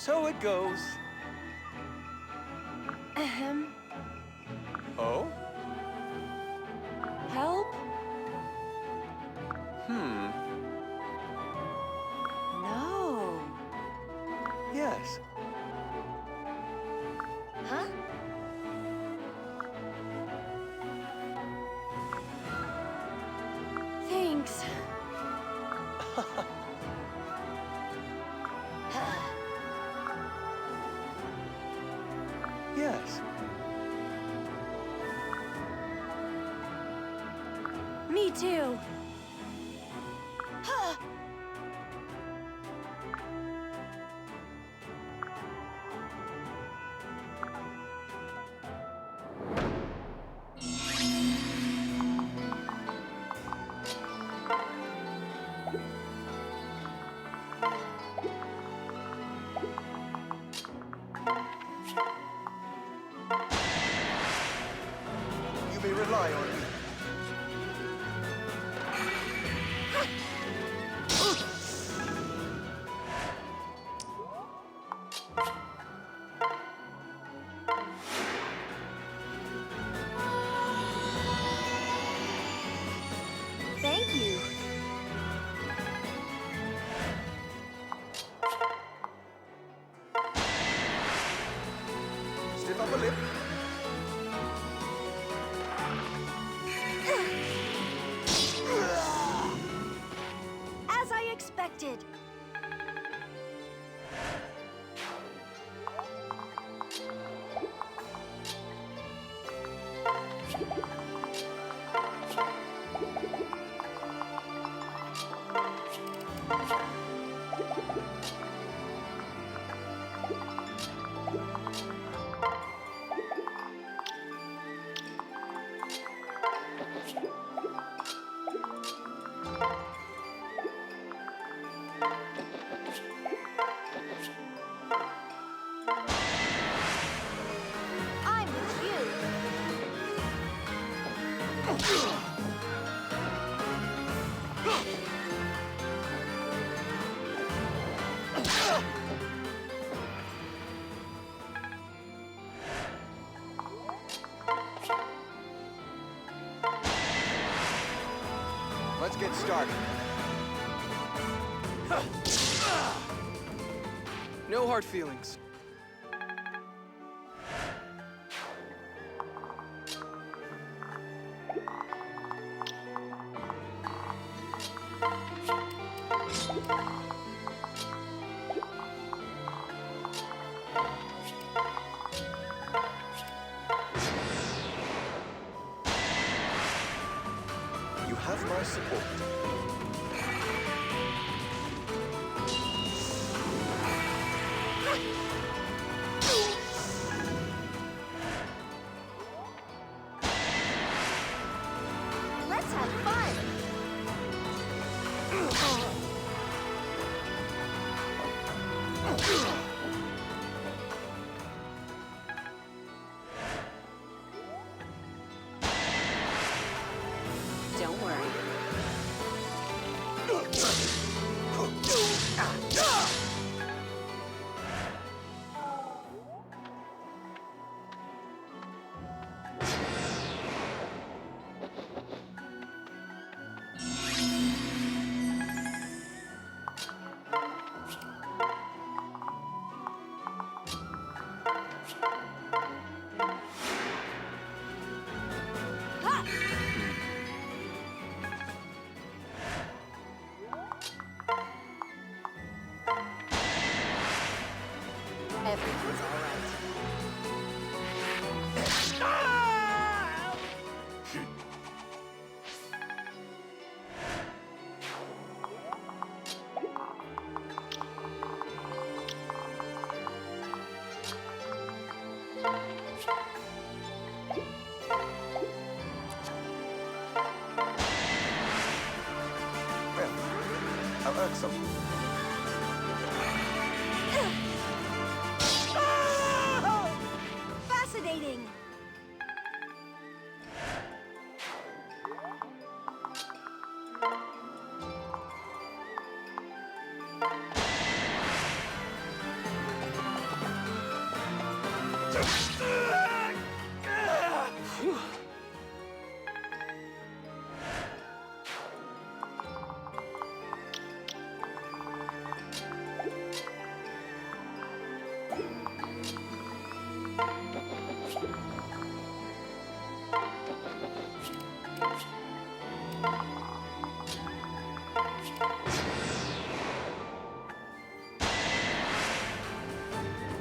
So it goes. Ahem. Oh? Help? No. Yes. Huh? Thanks. Yes. Me too. You may rely on me. Thank you. Stiff upper lip. As I expected. I'm with Let's get started. No hard feelings. You have my support. Let's have fun. Don't worry. Ha! Everything's all right. Well, I've heard something. Fascinating.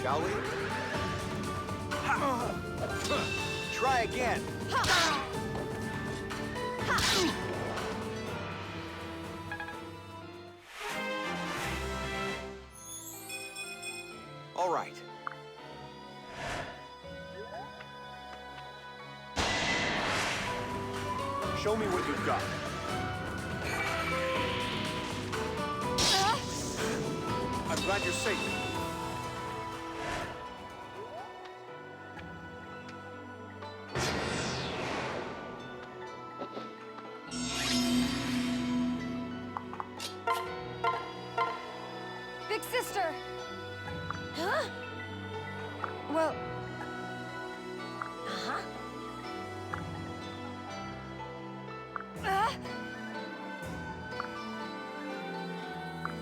Shall we? Try again. All right. Show me what you've got. I'm glad you're safe. Big sister! Huh? Well... Uh-huh.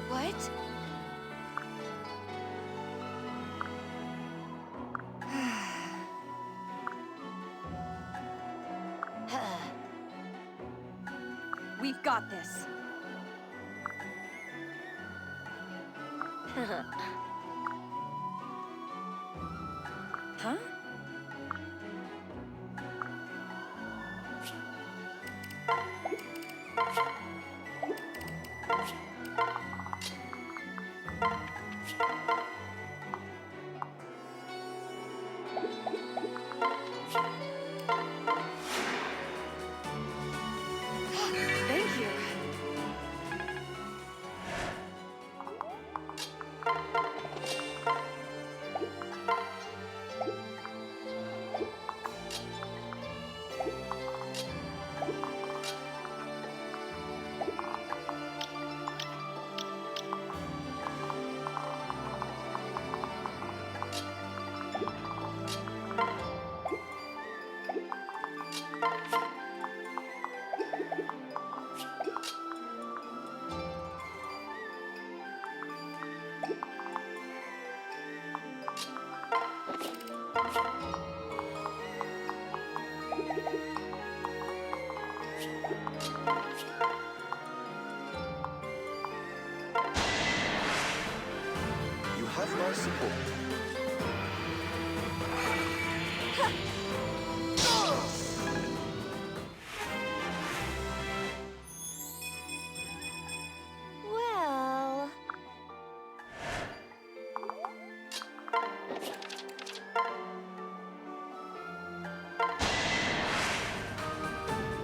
What? We've got this. Huh? Thank you. You have my support. Well...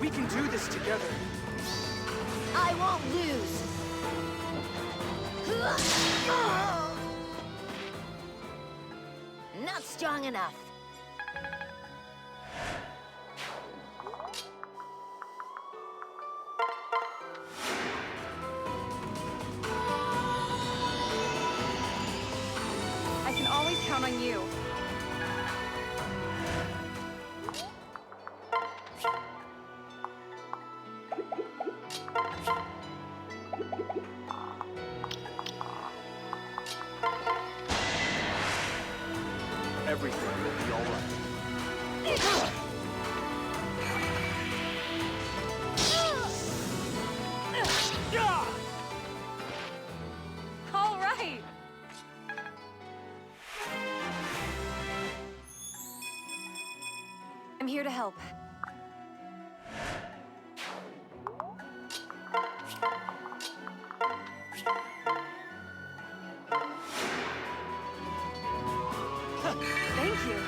We can do this together. I won't lose. Not strong enough. I can always count on you. Everything will be all right. All right. I'm here to help. Thank you.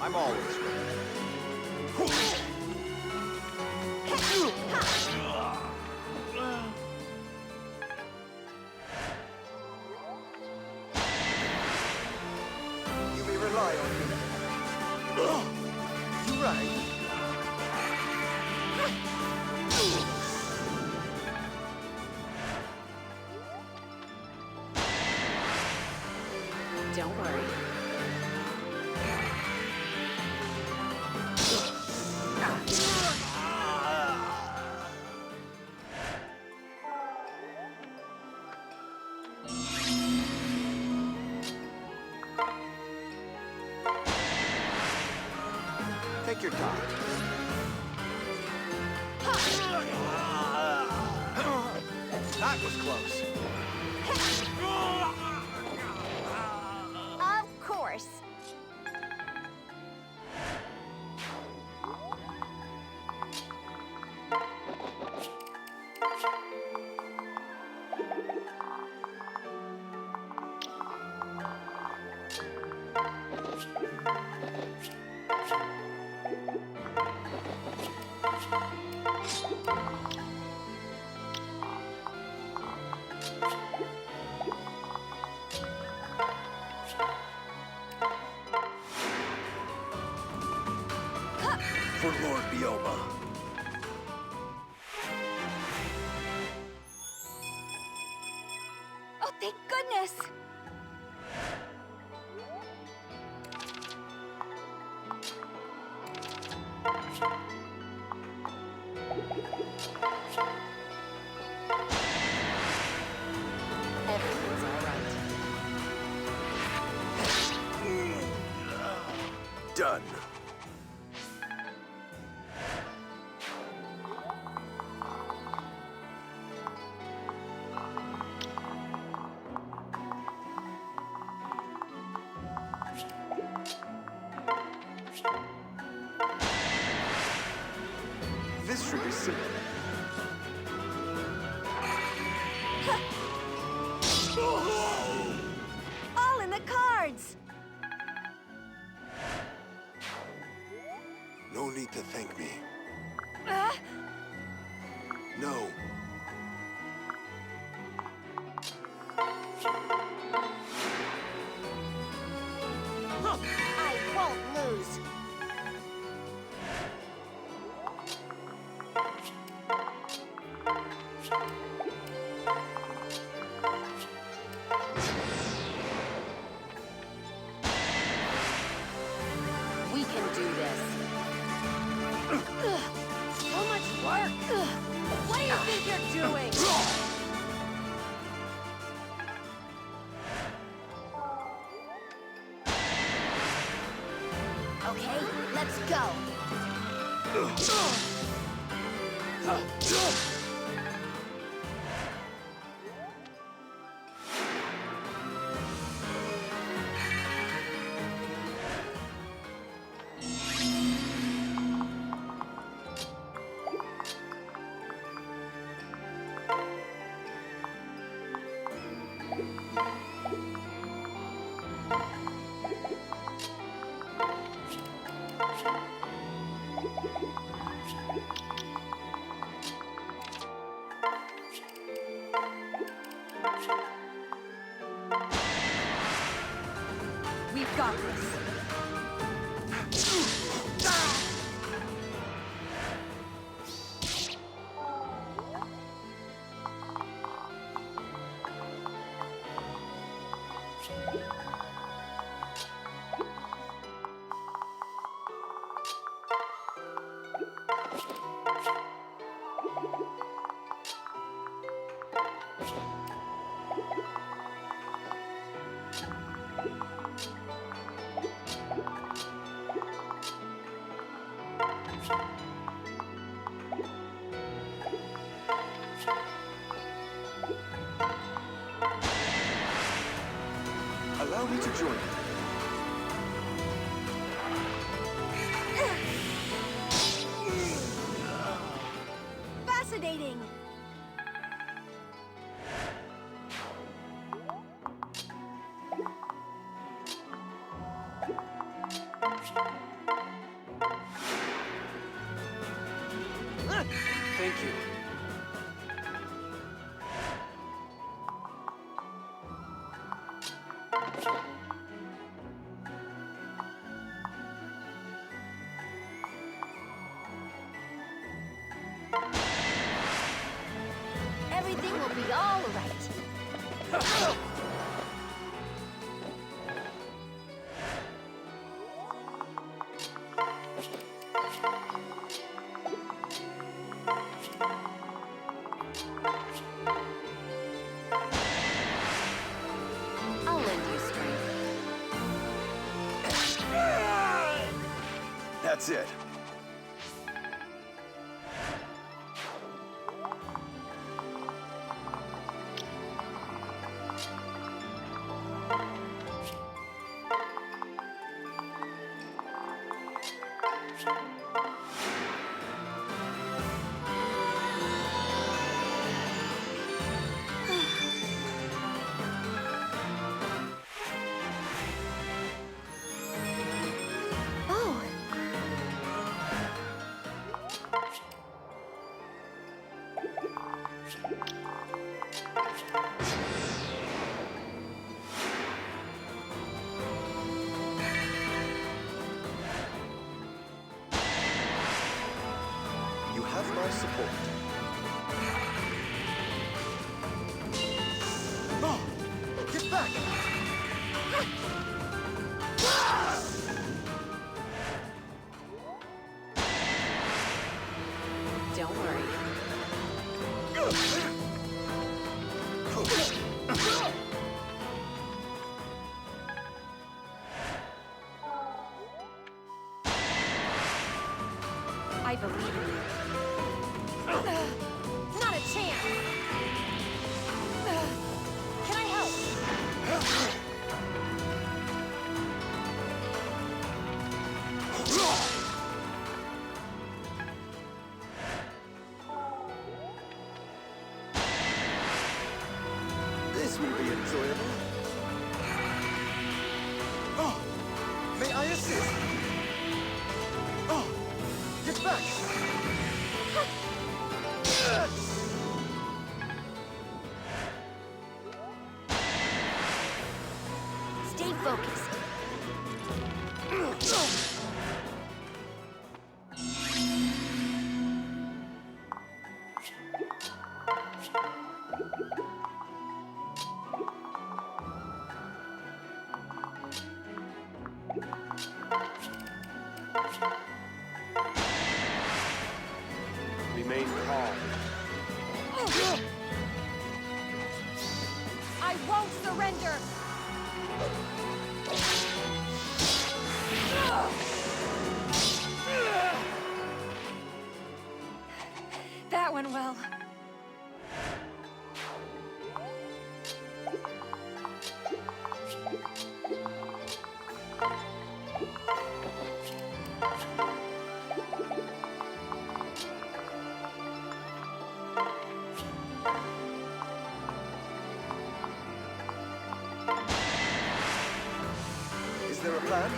I'm always ready. You may rely on me. You're right. Don't worry. Take your time. That was close. Of course. For Lord Bioma. Oh, thank goodness! Everything's all right. Done. This should be simple. All in the cards! No need to thank me. Uh, No. I won't lose. We can do this. So much work. What do you think you're doing? Okay, let's go. We've got this. Allow me to join you. Fascinating. Thank you. Everything will be all right. I'll lend you strength. That's That's it. Oh. You have my support. Oh! Get back! Don't worry. I believe in you. Not a chance! Can I help? This will be enjoyable. Oh! May I assist? Oh! Get back! Stay focused. Remain calm. I won't surrender! That went well. Is there a plan?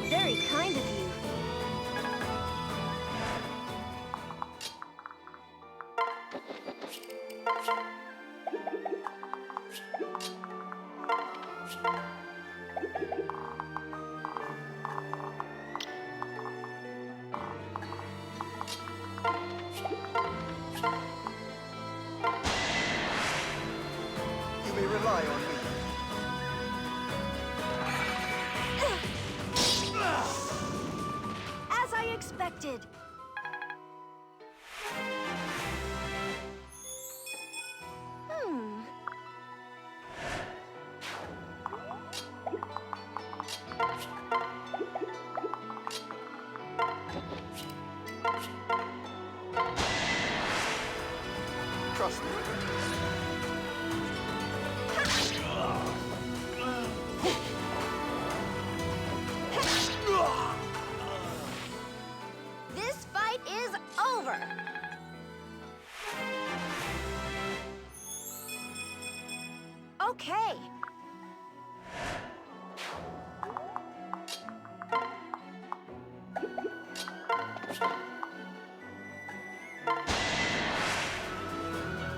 Very kind of you. You may rely on me. As I expected. Hmm. Trust me. This fight is over. Okay.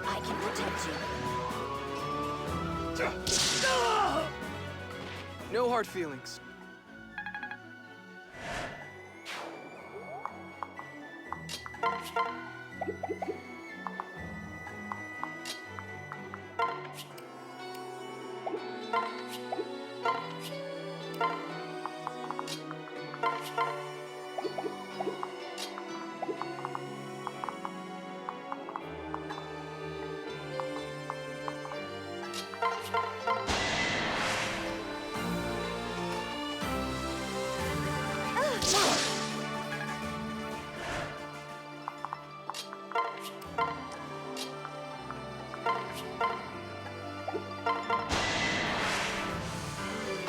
I can protect you. No hard feelings.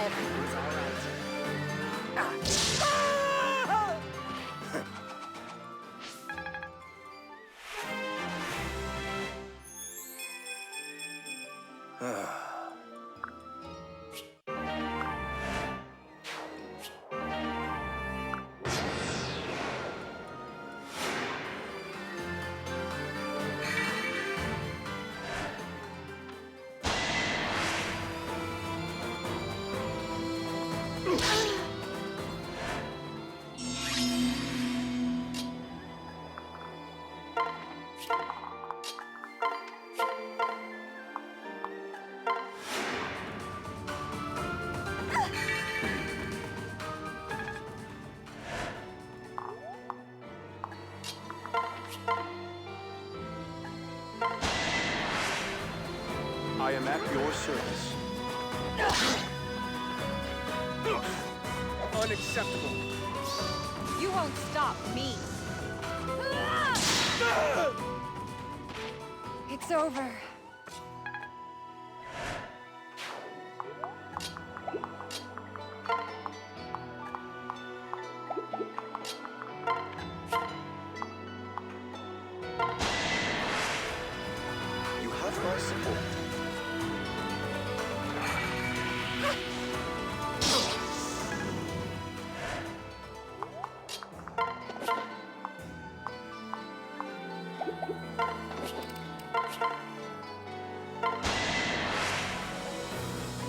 Everything's all right. I am at your service. Unacceptable. You won't stop me. It's over. You have my support.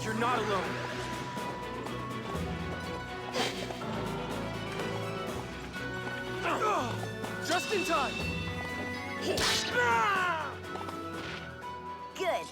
You're not alone. Just in time. Good.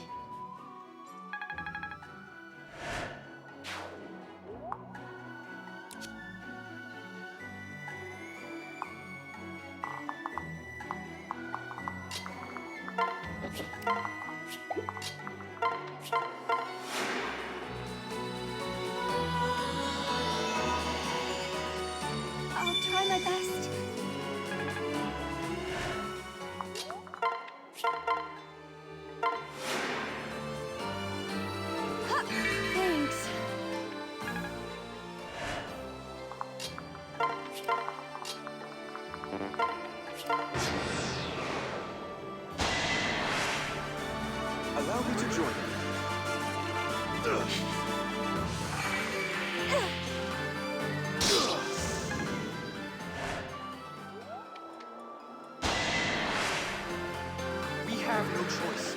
I'll try my best. Huh, thanks. Allow me to join you. We have no choice.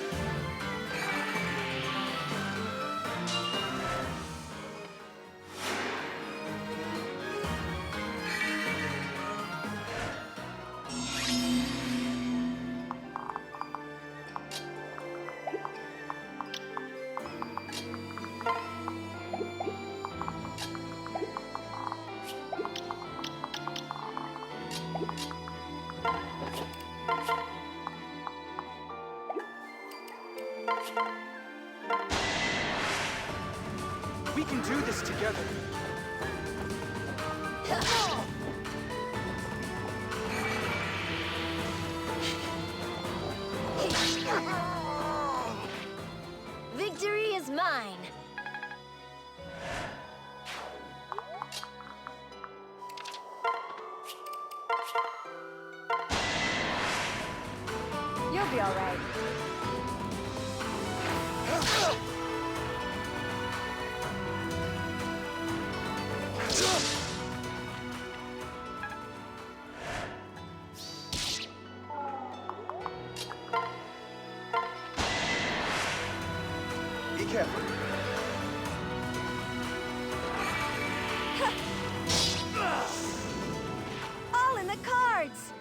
We can do this together. Victory is mine. You'll be all right. Be careful. All in the cards.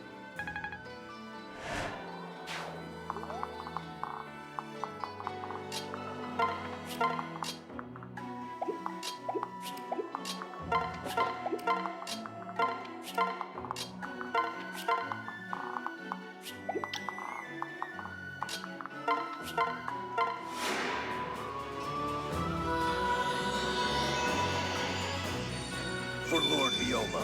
Noma.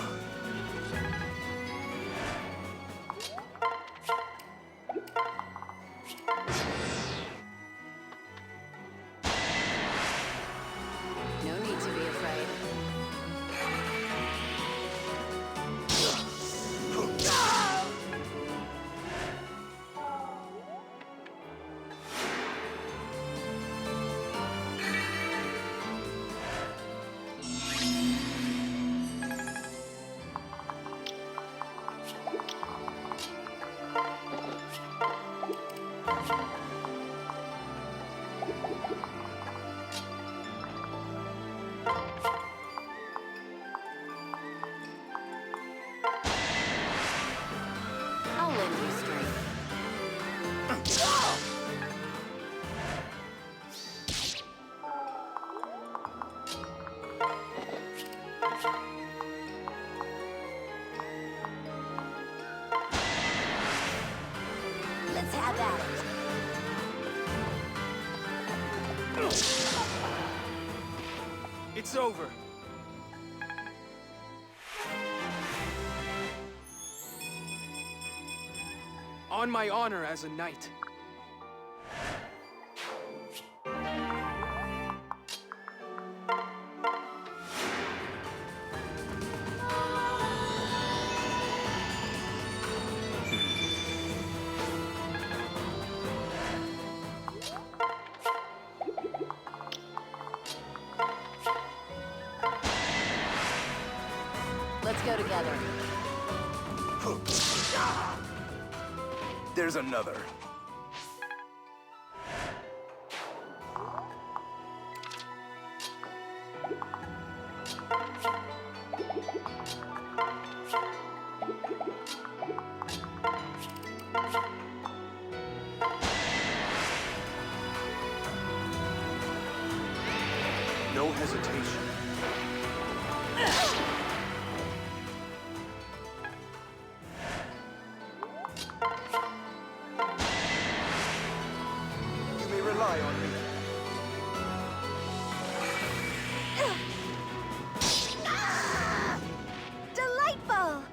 No need to be afraid. I'll lend you strength. Let's have at it. It's over. On my honor as a knight. Let's go together. There's another. No hesitation. You may rely on me. Delightful!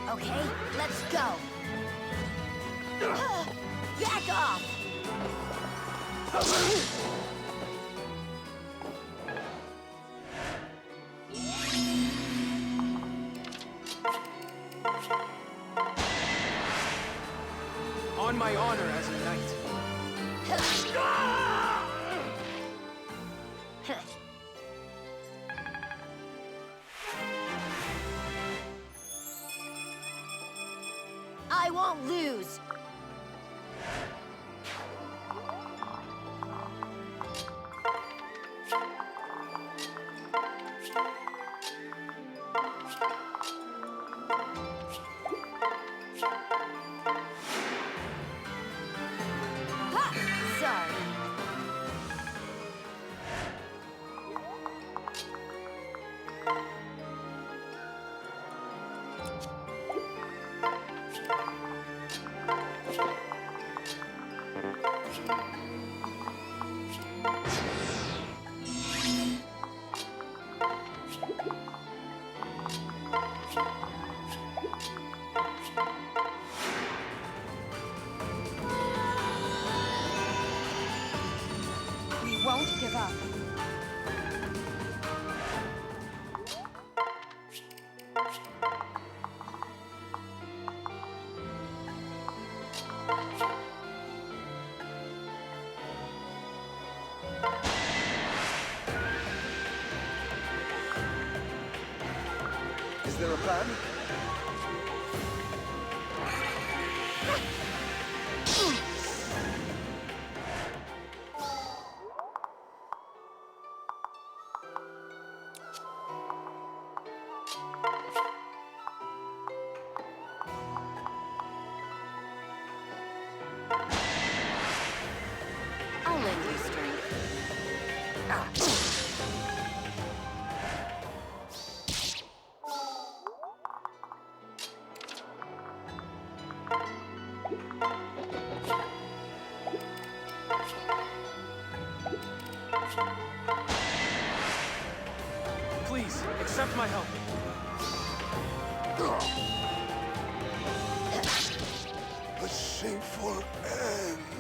Okay, let's go. Back off! On my honor as a knight. I won't lose. Ha! Sorry. We won't give up. Is there a plan? I'll lend you strength. Please, accept my help. A shameful end.